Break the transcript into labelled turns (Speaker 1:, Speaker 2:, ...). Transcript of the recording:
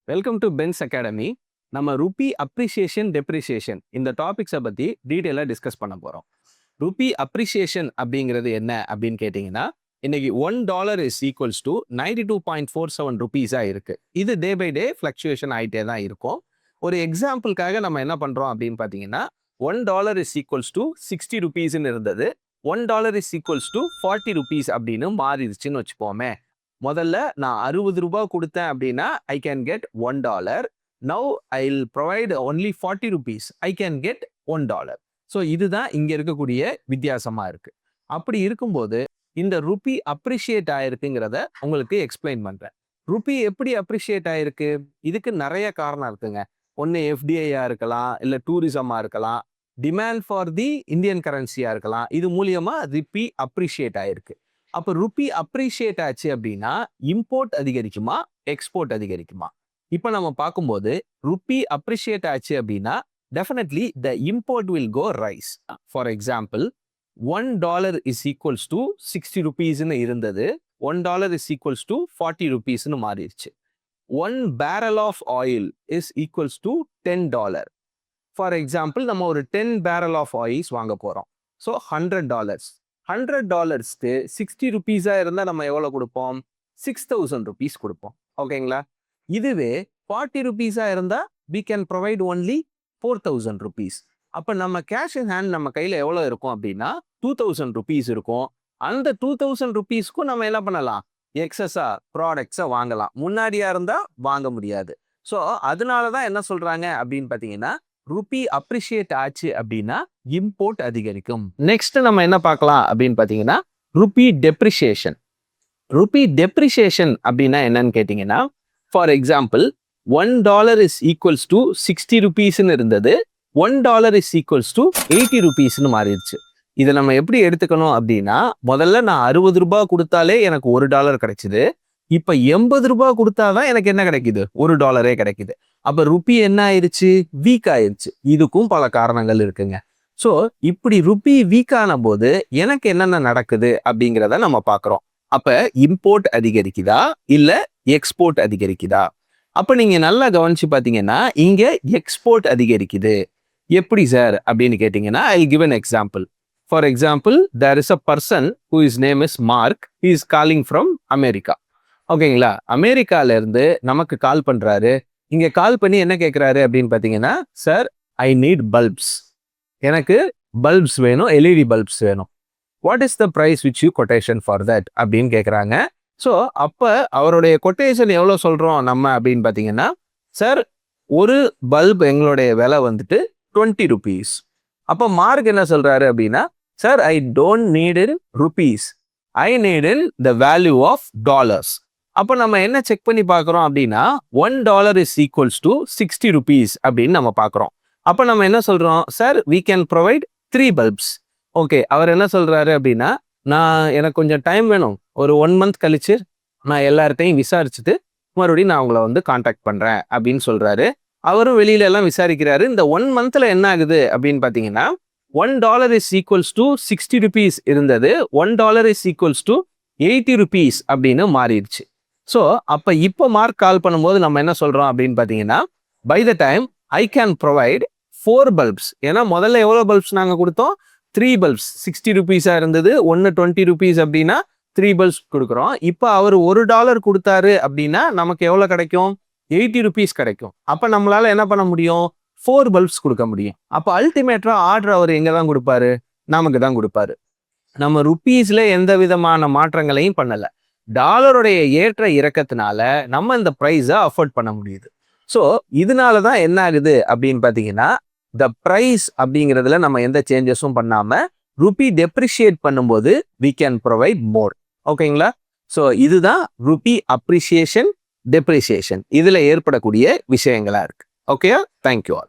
Speaker 1: Welcome to Benz academy. நம்ம rupee appreciation depreciation இந்த டாபிக்ஸை பற்றி டீட்டெயிலாக டிஸ்கஸ் பண்ண போகிறோம். ருபி அப்ரிசியேஷன் அப்படிங்கிறது என்ன அப்படின்னு கேட்டிங்கன்னா, இன்னைக்கு $1 இஸ் ஈக்குவல்ஸ் டு 92.47 ருபீஸாக இருக்குது. இது டே பை டே ஃப்ளக்சுவேஷன் ஆகிட்டே தான் இருக்கும். ஒரு எக்ஸாம்பிளுக்காக நம்ம என்ன பண்ணுறோம் அப்படின்னு பார்த்தீங்கன்னா, $1 இஸ் ஈக்குவல்ஸ் டு 60 ருபீஸ்ன்னு இருந்தது. $1 இஸ் ஈக்குவல்ஸ் டு 40 ருபீஸ் அப்படின்னு மாறிடுச்சுன்னு வச்சுப்போமே. முதல்ல நான் 60 ரூபாய் கொடுத்தேன் அப்படின்னா I can get $1. Now I will provide only 40 rupees, I can get $1. So இதுதான் இங்கே இருக்கக்கூடிய வித்தியாசமா இருக்கு. அப்படி இருக்கும்போது இந்த ருபி அப்ரிஷியேட் ஆயிருக்குங்கிறத உங்களுக்கு எக்ஸ்பிளைன் பண்றேன். ருபி எப்படி அப்ரிஷியேட் ஆயிருக்கு? இதுக்கு நிறைய காரணம் இருக்குங்க. ஒன்று எஃப்டிஐயா இருக்கலாம், இல்லை டூரிசமா இருக்கலாம், டிமாண்ட் ஃபார் தி இந்தியன் கரன்சியா இருக்கலாம். இது மூலியமா ருபி அப்ரிஷியேட் ஆயிருக்கு. அப்போ ருபி அப்ரிஷியேட் ஆச்சு அப்படின்னா இம்போர்ட் அதிகரிக்குமா, எக்ஸ்போர்ட் அதிகரிக்குமா? இப்போ நம்ம பார்க்கும்போது ருபி அப்ரிஷியேட் ஆச்சு அப்படின்னா definitely the import will go rise. For example, $1 is equals to 60 ருபீஸ்ன்னு இருந்தது, $1 இஸ் ஈக்குவல்ஸ் டு 40 ருபீஸ்ன்னு மாறிடுச்சு. 1 barrel of oil is equals to $10. For example, நம்ம ஒரு 10 barrel ஆஃப் ஆயில்ஸ் வாங்க போகிறோம். ஸோ $100. $100க்கு 60 ருபீஸா இருந்தால் நம்ம எவ்வளோ கொடுப்போம்? 6000 ருபீஸ் கொடுப்போம். ஓகேங்களா? இதுவே 40 ருபீஸா இருந்தால் we can provide only 4000 rupees. அப்போ நம்ம கேஷ் இன் ஹேண்ட் நம்ம கையில் எவ்வளோ இருக்கும் அப்படின்னா 2000 ருபீஸ் இருக்கும். அந்த 2000 ருபீஸ்க்கும் நம்ம என்ன பண்ணலாம்? எக்ஸஸா ப்ராடக்ட்ஸை வாங்கலாம். முன்னாடியா இருந்தால் வாங்க முடியாது. ஸோ அதனால தான் என்ன சொல்றாங்க அப்படின்னு பார்த்தீங்கன்னா, ருபி அப்ரிஷியேட் ஆச்சு அப்படின்னா இம்போர்ட் அதிகரிக்கும். நெக்ஸ்ட் நம்ம என்ன பார்க்கலாம் அப்படின்னு பார்த்தீங்கன்னா, ருபி டெப்ரிசியேஷன். ருபி டெப்ரிசியேஷன் அப்படின்னா என்னன்னு கேட்டிங்கன்னா, for example, $1 is equals to 60 ருபீஸ்ன்னு இருந்தது, $1 இஸ் ஈக்குவல்ஸ் டு 80 ருபீஸ்ன்னு மாறிடுச்சு. இதை நம்ம எப்படி எடுத்துக்கணும் அப்படின்னா, முதல்ல நான் 60 ரூபாய் கொடுத்தாலே எனக்கு $1 கிடைச்சிது. இப்ப 80 ரூபாய் கொடுத்தாதான் எனக்கு என்ன கிடைக்குது? $1 கிடைக்குது. அப்ப ருபி என்ன ஆயிருச்சு? வீக் ஆயிருச்சு. இதுக்கும் பல காரணங்கள் இருக்குங்க. ஸோ இப்படி ருபி வீக் ஆன போது எனக்கு என்னென்ன நடக்குது அப்படிங்கிறத நம்ம பார்க்குறோம். அப்ப இம்போர்ட் அதிகரிக்குதா இல்ல எக்ஸ்போர்ட் அதிகரிக்குதா? அப்ப நீங்க நல்லா கவனிச்சு பார்த்தீங்கன்னா இங்க எக்ஸ்போர்ட் அதிகரிக்குது. எப்படி சார் அப்படின்னு கேட்டீங்கன்னா, I give an example. For example, there is a person who is name is Mark. He is calling from America. ஓகேங்களா? அமெரிக்கால இருந்து நமக்கு கால் பண்றாரு. இங்க கால் பண்ணி என்ன கேட்கிறாரு அப்படின்னு பார்த்தீங்கன்னா, சார் ஐ நீட் பல்ப்ஸ், எனக்கு பல்ப்ஸ் வேணும், எல்இடி பல்ப்ஸ் வேணும். What is the price which you quotation for that அப்படின்னு கேட்குறாங்க. ஸோ அப்போ அவருடைய கொட்டேஷன் எவ்வளோ சொல்கிறோம் நம்ம அப்படின்னு பார்த்தீங்கன்னா, சார் ஒரு பல்ப் எங்களுடைய விலை வந்துட்டு 20 ருபீஸ். அப்போ மார்க் என்ன சொல்கிறாரு அப்படின்னா, sir I don't need in rupees, I need in the value of dollars. அப்போ நம்ம என்ன செக் பண்ணி பார்க்குறோம் அப்படின்னா, $1 இஸ் ஈக்குவல்ஸ் டு 60 ருபீஸ் அப்படின்னு நம்ம பார்க்குறோம். அப்போ நம்ம என்ன சொல்கிறோம்? Sir we can provide 3 bulbs. Okay, அவர் என்ன சொல்கிறாரு அப்படின்னா, எனக்கு கொஞ்சம் டைம் வேணும், ஒரு 1 month கழிச்சு நான் எல்லார்ட்டையும் விசாரிச்சுட்டு மறுபடியும் நான் உங்களை வந்து காண்டாக்ட் பண்ணுறேன் அப்படின்னு சொல்கிறாரு. அவரும் வெளியில எல்லாம் விசாரிக்கிறாரு. இந்த 1 monthல என்ன ஆகுது அப்படின்னு பார்த்தீங்கன்னா, $1 இஸ் ஈக்குவல்ஸ் டு 60 ருபீஸ் இருந்தது, $1 இஸ் ஈக்குவல்ஸ் டு 80 ருபீஸ் அப்படின்னு மாறிடுச்சு. ஸோ அப்போ இப்போ மார்க் கால் பண்ணும்போது நம்ம என்ன சொல்கிறோம் அப்படின்னு பார்த்தீங்கன்னா, by the time I can provide 4 bulbs. ஏன்னா முதல்ல எவ்வளோ பல்ப்ஸ் நாங்கள் கொடுத்தோம்? 3 பல்ப்ஸ். 60 ருபீஸாக இருந்தது, 20 ருபீஸ் அப்படின்னா 3 பல்ப்ஸ் கொடுக்குறோம். இப்போ அவர் $1 கொடுத்தாரு அப்படின்னா நமக்கு எவ்வளோ கிடைக்கும்? 80 ருபீஸ் கிடைக்கும். அப்போ நம்மளால என்ன பண்ண முடியும்? 4 பல்ப்ஸ் கொடுக்க முடியும். அப்போ அல்டிமேட்டா ஆர்டர் அவர் எங்கே தான் கொடுப்பாரு? நமக்கு தான் கொடுப்பாரு. நம்ம ருபீஸ்ல எந்த விதமான மாற்றங்களையும் பண்ணல. டாலருடைய ஏற்ற இறக்கத்தினால நம்ம இந்த ப்ரைஸை அஃபோர்ட் பண்ண முடியுது. ஸோ இதனால தான் என்ன ஆகுது அப்படின்னு பார்த்தீங்கன்னா, த ப்ரைஸ் அப்படிங்கிறதுல நம்ம எந்த சேஞ்சஸும் பண்ணாம ருபி டெப்ரிஷியேட் பண்ணும்போது we can provide more. ஓகேங்களா? ஸோ இதுதான் ருபி அப்ரிசியேஷன், டெப்ரிசியேஷன் இதுல ஏற்படக்கூடிய விஷயங்களா இருக்கு. Okay, thank you all.